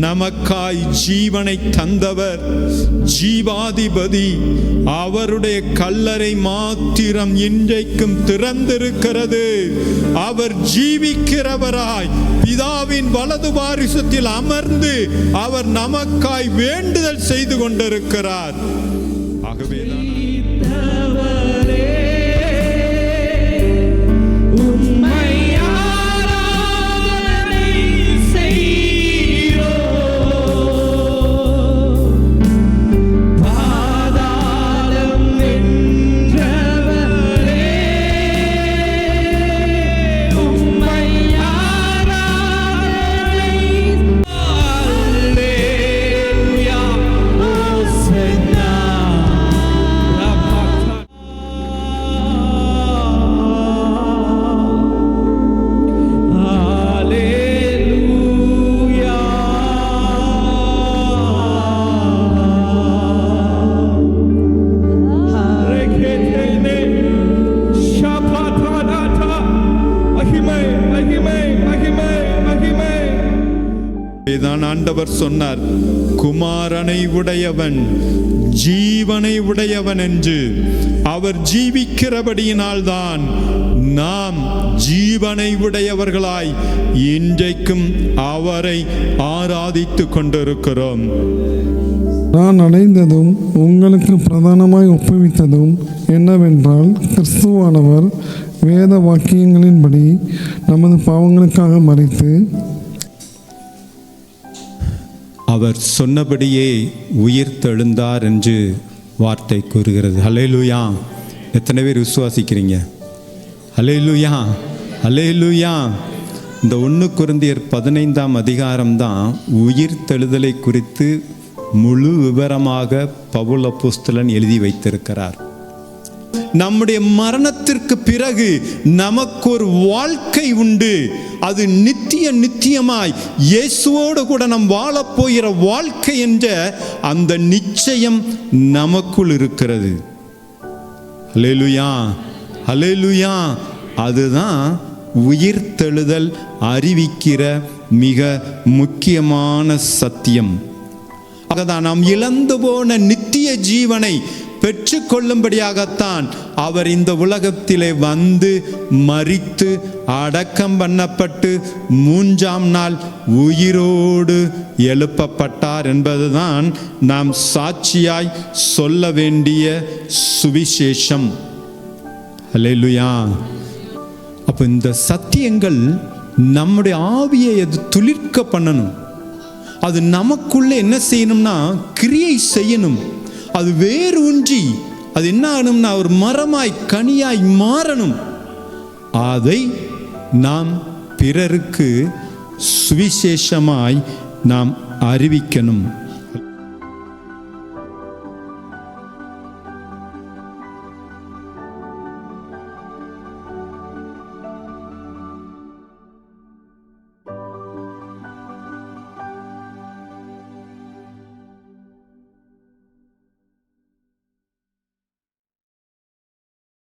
நமக்காய் ஜீவனை தந்தவர் ஜீவாதிபதி. அவருடைய கல்லறை மாத்திரம் இன்றைக்கும் திறந்திருக்கிறது. அவர் ஜீவிக்கிறவராய் பிதாவின் வலது பாரிசத்தில் அமர்ந்து அவர் நமக்காய் வேண்டுதல் செய்து கொண்டிருக்கிறார். ஆகவேதான் ஆண்டவர் சொன்னார், குமாரனை உடையவன் ஜீவனை உடையவன் என்று. அவர் ஜீவிக்கிறபடியினால்தான் நாம் ஜீவனை உடையவர்களாய் இன்றைக்கும் அவரை ஆராதித்துக் கொண்டிருக்கிறோம். நான் அடைந்ததும் உங்களுக்கு பிரதானமாய் ஒப்புவித்ததும் என்னவென்றால், கிறிஸ்துவானவர் வேத வாக்கியங்களின்படி நமது பாவங்களுக்காக மரித்து அவர் சொன்னபடியே உயிர்த்தெழுந்தார் என்று வார்த்தை கூறுகிறது. அல்லேலூயா! எத்தனை பேர் விசுவாசிக்கிறீங்க? அல்லேலூயா, அல்லேலூயா! இந்த 1 கொரிந்தியர் 15ஆம் அதிகாரம்தான் உயிர்த்தெழுதலை குறித்து முழு விவரமாக பவுல் அப்போஸ்தலன் எழுதி வைத்திருக்கிறார். நம்முடைய மரணத்திற்கு பிறகு நமக்கு ஒரு வாழ்க்கை உண்டு. அது நித்தியமாய் இயேசுவோடு கூட நாம் வாழப்போகிற வாழ்க்கை என்ற அந்த நிச்சயம் நமக்குள் இருக்கிறது. அல்லேலூயா, அல்லேலூயா! அதுதான் உயிர்த்தெழுதல் அறிவிக்கிற மிக முக்கியமான சத்தியம். அதுதான் நாம் இழந்து போன நித்திய ஜீவனை பெற்றுக்கொள்ளும்படியாகத்தான் அவர் இந்த உலகத்திலே வந்து மரித்து அடக்கம் பண்ணப்பட்டு 3ஆம் நாள் உயிரோடு எழுப்பப்பட்டார் என்பதுதான் நாம் சாட்சியாய் சொல்ல வேண்டிய சுவிசேஷம். அல்லேலூயா! அப்போ இந்த சத்தியங்கள் நம்முடைய ஆவியை அது துளிர்க்க பண்ணணும். அது நமக்குள்ளே என்ன செய்யணும்னா கிரியை செய்யணும். அது வேறு ஊன்றி அது என்ன ஆகணும்னா ஒரு மரமாய் கனியாய் மாறணும். அதை நாம் பிறருக்கு சுவிசேஷமாய் நாம் அறிவிக்கணும்.